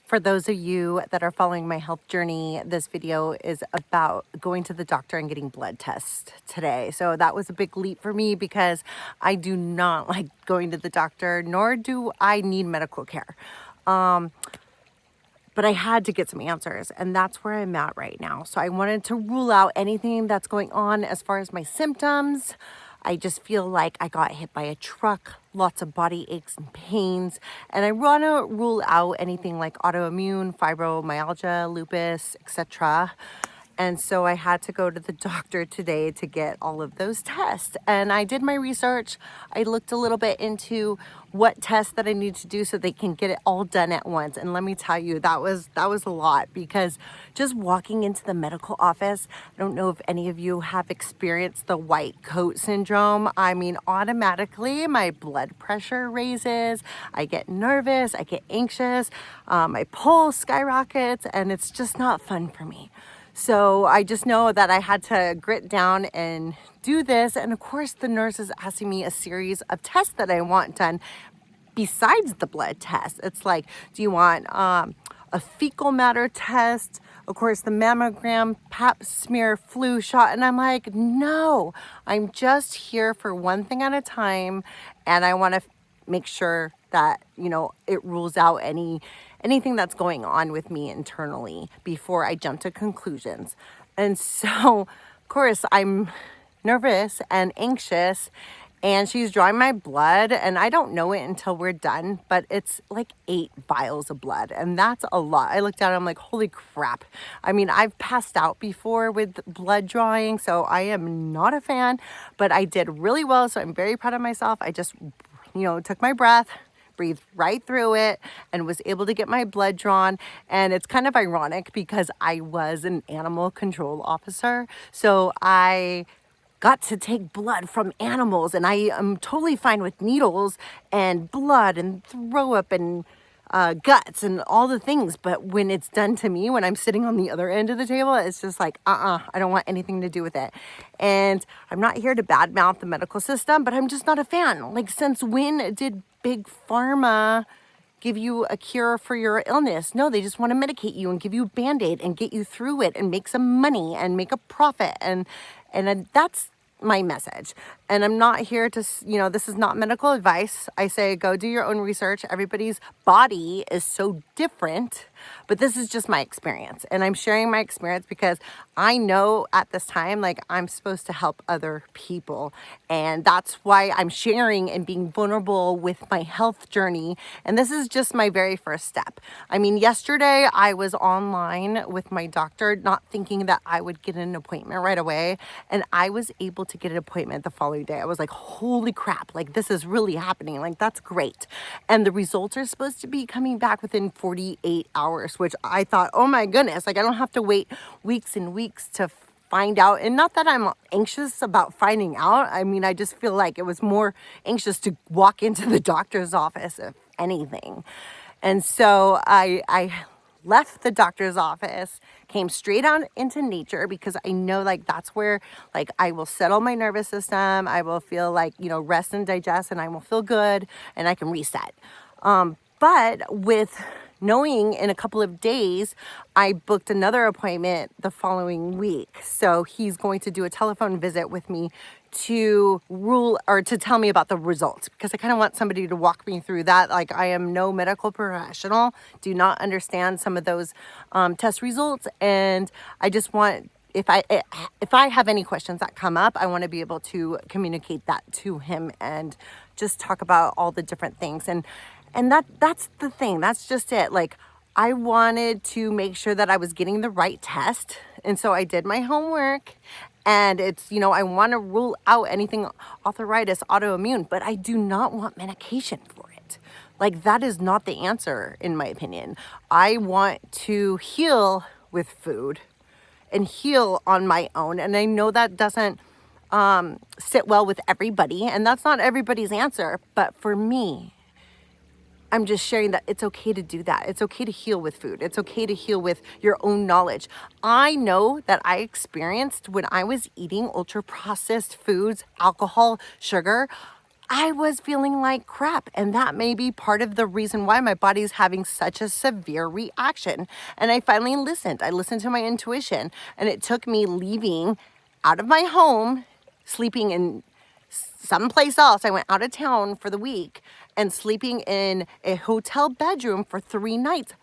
For those of you that are following my health journey, this video is about going to the doctor and getting blood tests today. So that was a big leap for me because I do not like going to the doctor, nor do I need medical care. But I had to get some answers, and that's where I'm at right now. So I wanted to rule out anything that's going on as far as my symptoms. I just feel like I got hit by a truck, lots of body aches and pains, and I want to rule out anything like autoimmune, fibromyalgia, lupus, etc. And so I had to go to the doctor today to get all of those tests. And I did my research. I looked a little bit into what tests that I need to do so they can get it all done at once. And let me tell you, that was a lot, because just walking into the medical office, I don't know if any of you have experienced the white coat syndrome. I mean, automatically my blood pressure raises, I get nervous, I get anxious, my pulse skyrockets, and it's just not fun for me. So I just know that I had to grit down and do this. And of course, the nurse is asking me a series of tests that I want done besides the blood test. It's like, do you want a fecal matter test? Of course, the mammogram, pap smear, flu shot. And I'm like, no, I'm just here for one thing at a time. And I want to make sure that, it rules out anything that's going on with me internally before I jump to conclusions. And so, of course, I'm nervous and anxious, and she's drawing my blood, and I don't know it until we're done, but it's like 8 vials of blood, and that's a lot. I looked at it, I'm like, holy crap. I mean, I've passed out before with blood drawing, so I am not a fan, but I did really well, so I'm very proud of myself. I just, took my breath, breathed right through it, and was able to get my blood drawn. And it's kind of ironic because I was an animal control officer, so I got to take blood from animals, and I am totally fine with needles and blood and throw up and guts and all the things. But when it's done to me, when I'm sitting on the other end of the table, it's just like, I don't want anything to do with it. And I'm not here to badmouth the medical system, but I'm just not a fan. Like, since when did Big Pharma give you a cure for your illness? No, they just want to medicate you and give you a Band-Aid and get you through it and make some money and make a profit. And that's my message. And I'm not here to, this is not medical advice. I say go do your own research. Everybody's body is so different, but this is just my experience. And I'm sharing my experience because I know at this time, like, I'm supposed to help other people. And that's why I'm sharing and being vulnerable with my health journey. And this is just my very first step. I mean, yesterday I was online with my doctor, not thinking that I would get an appointment right away. And I was able to get an appointment the following day. I was like, holy crap, like, this is really happening. Like, that's great. And the results are supposed to be coming back within 48 hours, which I thought, oh my goodness, like, I don't have to wait weeks and weeks to find out. And not that I'm anxious about finding out. I mean, I just feel like it was more anxious to walk into the doctor's office, if anything. And so I left the doctor's office, came straight on into nature, because I know, like, that's where, like, I will settle my nervous system. I will feel like, rest and digest, and I will feel good, and I can reset. But with knowing in a couple of days, I booked another appointment the following week. So he's going to do a telephone visit with me to tell me about the results, because I kind of want somebody to walk me through that. Like, I am no medical professional, do not understand some of those test results. And I just want, if I have any questions that come up, I want to be able to communicate that to him and just talk about all the different things. And that's the thing. That's just it. Like, I wanted to make sure that I was getting the right test. And so I did my homework, and it's, I want to rule out anything arthritis, autoimmune, but I do not want medication for it. Like, that is not the answer, in my opinion. I want to heal with food and heal on my own. And I know that doesn't sit well with everybody, and that's not everybody's answer. But for me, I'm just sharing that it's okay to do that. It's okay to heal with food. It's okay to heal with your own knowledge. I know that I experienced when I was eating ultra processed foods, alcohol, sugar, I was feeling like crap. And that may be part of the reason why my body's having such a severe reaction. And I finally listened. I listened to my intuition. And it took me leaving out of my home, sleeping in someplace else. I went out of town for the week and sleeping in a hotel bedroom for 3 nights.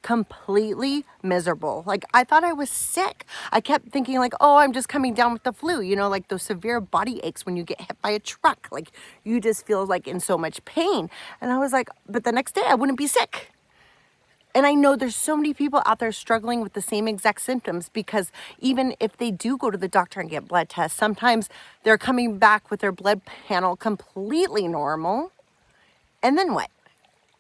Completely miserable. Like, I thought I was sick. I kept thinking like, oh, I'm just coming down with the flu, you know, like those severe body aches when you get hit by a truck. Like, you just feel like in so much pain. And I was like, but the next day I wouldn't be sick. And I know there's so many people out there struggling with the same exact symptoms, because even if they do go to the doctor and get blood tests, sometimes they're coming back with their blood panel completely normal. And then what?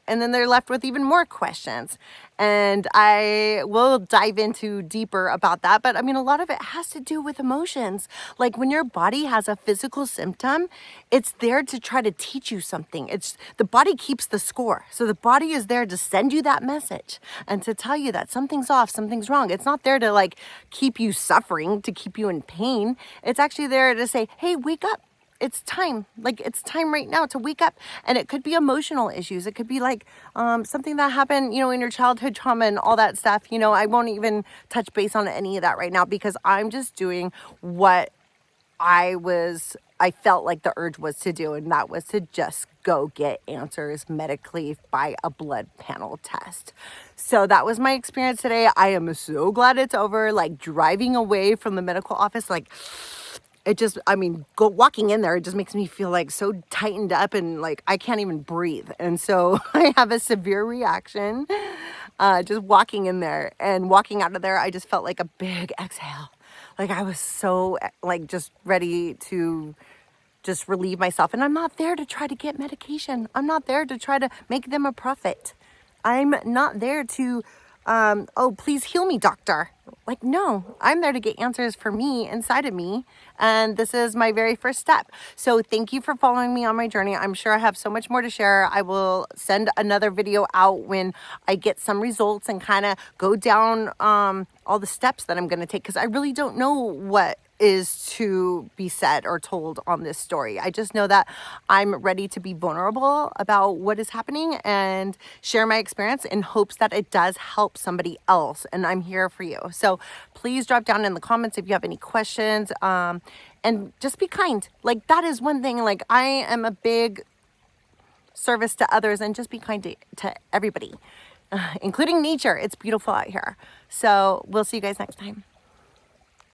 And then they're left with even more questions. And I will dive into deeper about that. But I mean, a lot of it has to do with emotions. Like, when your body has a physical symptom, it's there to try to teach you something. The body keeps the score. So the body is there to send you that message and to tell you that something's off, something's wrong. It's not there to like keep you suffering, to keep you in pain. It's actually there to say, hey, wake up. It's time. Like, it's time right now to wake up. And it could be emotional issues. It could be like something that happened, you know, in your childhood trauma and all that stuff. You know, I won't even touch base on any of that right now, because I'm just doing what I felt like the urge was to do, and that was to just go get answers medically by a blood panel test. So that was my experience today. I am so glad it's over. Like, driving away from the medical office, like, it just, I mean, walking in there, it just makes me feel like so tightened up and like I can't even breathe. And so I have a severe reaction just walking in there, and walking out of there, I just felt like a big exhale. Like, I was so like just ready to just relieve myself. And I'm not there to try to get medication. I'm not there to try to make them a profit. I'm not there to, oh, please heal me, doctor. Like, no, I'm there to get answers for me, inside of me. And this is my very first step. So thank you for following me on my journey. I'm sure I have so much more to share. I will send another video out when I get some results and kind of go down all the steps that I'm going to take, because I really don't know what is to be said or told on this story. I just know that I'm ready to be vulnerable about what is happening and share my experience in hopes that it does help somebody else. And I'm here for you. So please drop down in the comments if you have any questions, and just be kind. Like, that is one thing. Like, I am a big service to others, and just be kind to everybody, including nature. It's beautiful out here. So we'll see you guys next time.